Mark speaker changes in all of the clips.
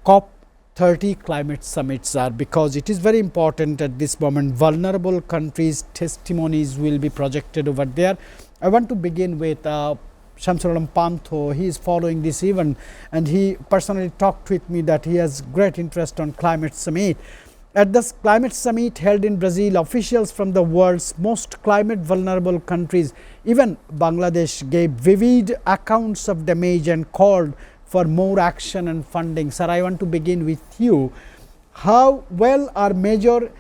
Speaker 1: COP30 climate summit, sir, because it is very important at this moment. Vulnerable countries' testimonies will be projected over there. I want to begin with Shamsul Alam Pantho. He is following this event and he personally talked with me that he has great interest on climate summit. At this climate summit held in Brazil, officials from the world's most climate vulnerable countries, even Bangladesh, gave vivid accounts of damage and called for more action and funding. Sir, I want to begin with you. How well are major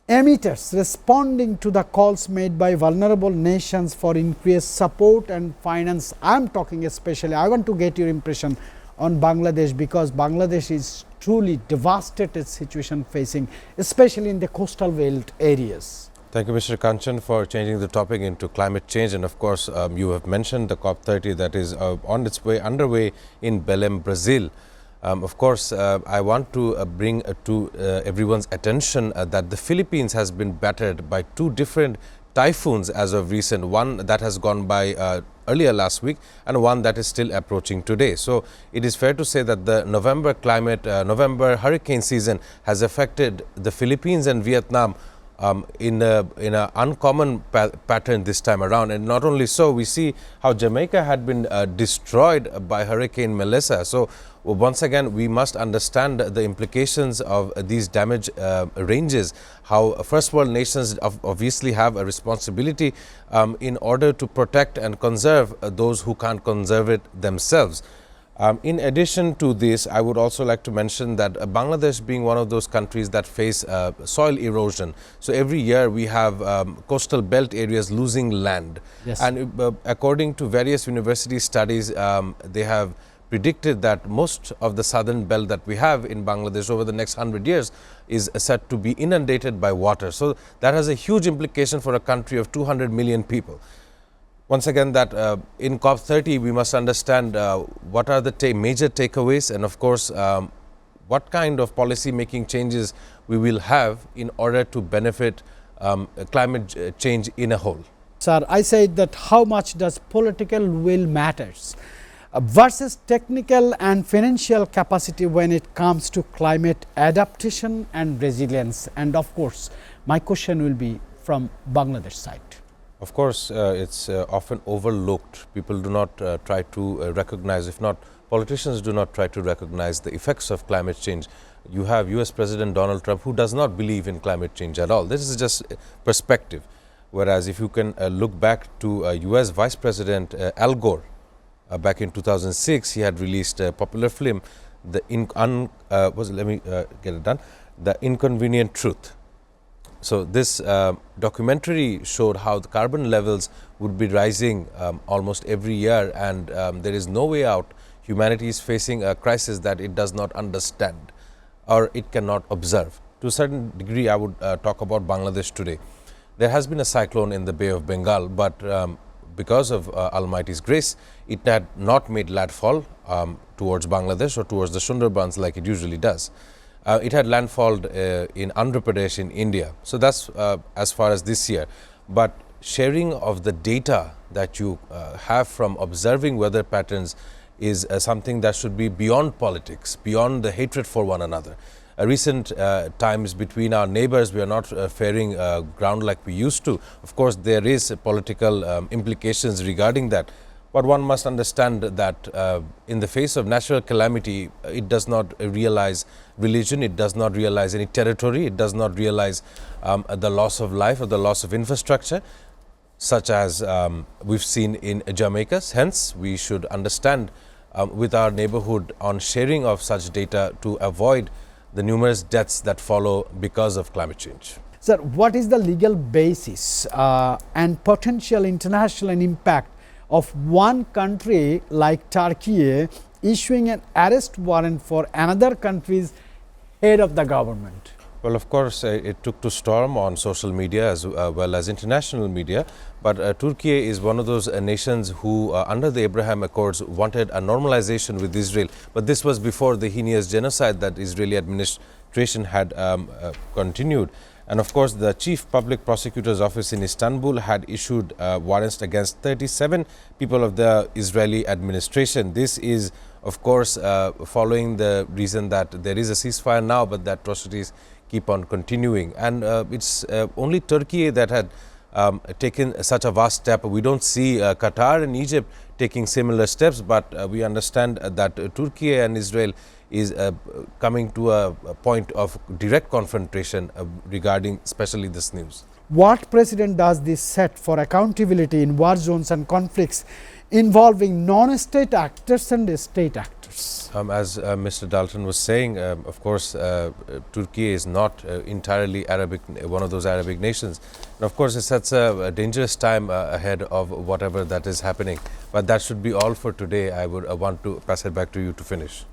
Speaker 1: emitters responding to the calls made by vulnerable nations for increased support and finance? I am talking especially, I want to get your impression on Bangladesh, because Bangladesh is truly devastated situation facing, especially in the coastal belt areas.
Speaker 2: Thank you, Mr. Kanchan, for changing the topic into climate change. And of course, you have mentioned the COP30 that is on its way, underway in Belém, Brazil. Of course, I want to bring to everyone's attention that the Philippines has been battered by two different typhoons as of recent, one that has gone by earlier last week and one that is still approaching today. So it is fair to say that the November hurricane season has affected the Philippines and Vietnam in an uncommon pattern this time around. And not only so, we see how Jamaica had been destroyed by Hurricane Melissa. So once again, we must understand the implications of these damage ranges, how first world nations obviously have a responsibility in order to protect and conserve those who can't conserve it themselves. In addition to this, I would also like to mention that Bangladesh being one of those countries that face soil erosion. So every year we have coastal belt areas losing land.
Speaker 1: Yes.
Speaker 2: And according to various university studies, they have predicted that most of the southern belt that we have in Bangladesh over the next 100 years is set to be inundated by water. So that has a huge implication for a country of 200 million people. Once again, that in COP30 we must understand what are the major takeaways, and of course what kind of policy making changes we will have in order to benefit climate change in a whole.
Speaker 1: Sir, I said that how much does political will matters versus technical and financial capacity when it comes to climate adaptation and resilience. And of course, my question will be from Bangladesh side.
Speaker 2: Of course, it's often overlooked. People do not try to recognize, if not politicians do not try to recognize the effects of climate change. You have US President Donald Trump, who does not believe in climate change at all. This is just perspective. Whereas if you can look back to US Vice President Al Gore, back in 2006, he had released a popular film, The Inconvenient Truth. So this documentary showed how the carbon levels would be rising almost every year, and there is no way out. Humanity is facing a crisis that it does not understand or it cannot observe. To a certain degree, I would talk about Bangladesh today. There has been a cyclone in the Bay of Bengal, but because of Almighty's grace, it had not made landfall towards Bangladesh or towards the Sundarbans like it usually does. It had landfalled in Andhra Pradesh in India. So that's as far as this year. But sharing of the data that you have from observing weather patterns is something that should be beyond politics, beyond the hatred for one another. Recent times between our neighbors, we are not faring ground like we used to. Of course, there is political implications regarding that. But one must understand that in the face of natural calamity, it does not realize religion, it does not realize any territory, it does not realize the loss of life or the loss of infrastructure, such as we've seen in Jamaica. Hence, we should understand with our neighborhood on sharing of such data to avoid the numerous deaths that follow because of climate change.
Speaker 1: Sir, what is the legal basis and potential international impact of one country like Turkey issuing an arrest warrant for another country's head of the government?
Speaker 2: Well, of course, it took to storm on social media as well as international media. But Turkey is one of those nations who, under the Abraham Accords, wanted a normalization with Israel. But this was before the heinous genocide that Israeli administration had continued. And of course, the Chief Public Prosecutor's Office in Istanbul had issued warrants against 37 people of the Israeli administration. This is of course, following the reason that there is a ceasefire now, but the atrocities keep on continuing. And it's only Turkey that had taken such a vast step. We don't see Qatar and Egypt taking similar steps, but we understand that Turkey and Israel is coming to a point of direct confrontation regarding especially this news.
Speaker 1: What precedent does this set for accountability in war zones and conflicts involving non-state actors and state actors?
Speaker 2: As Mr. Dalton was saying, of course, Turkey is not entirely Arabic, one of those Arabic nations. And of course, it sets a dangerous time ahead of whatever that is happening. But that should be all for today. I would want to pass it back to you to finish.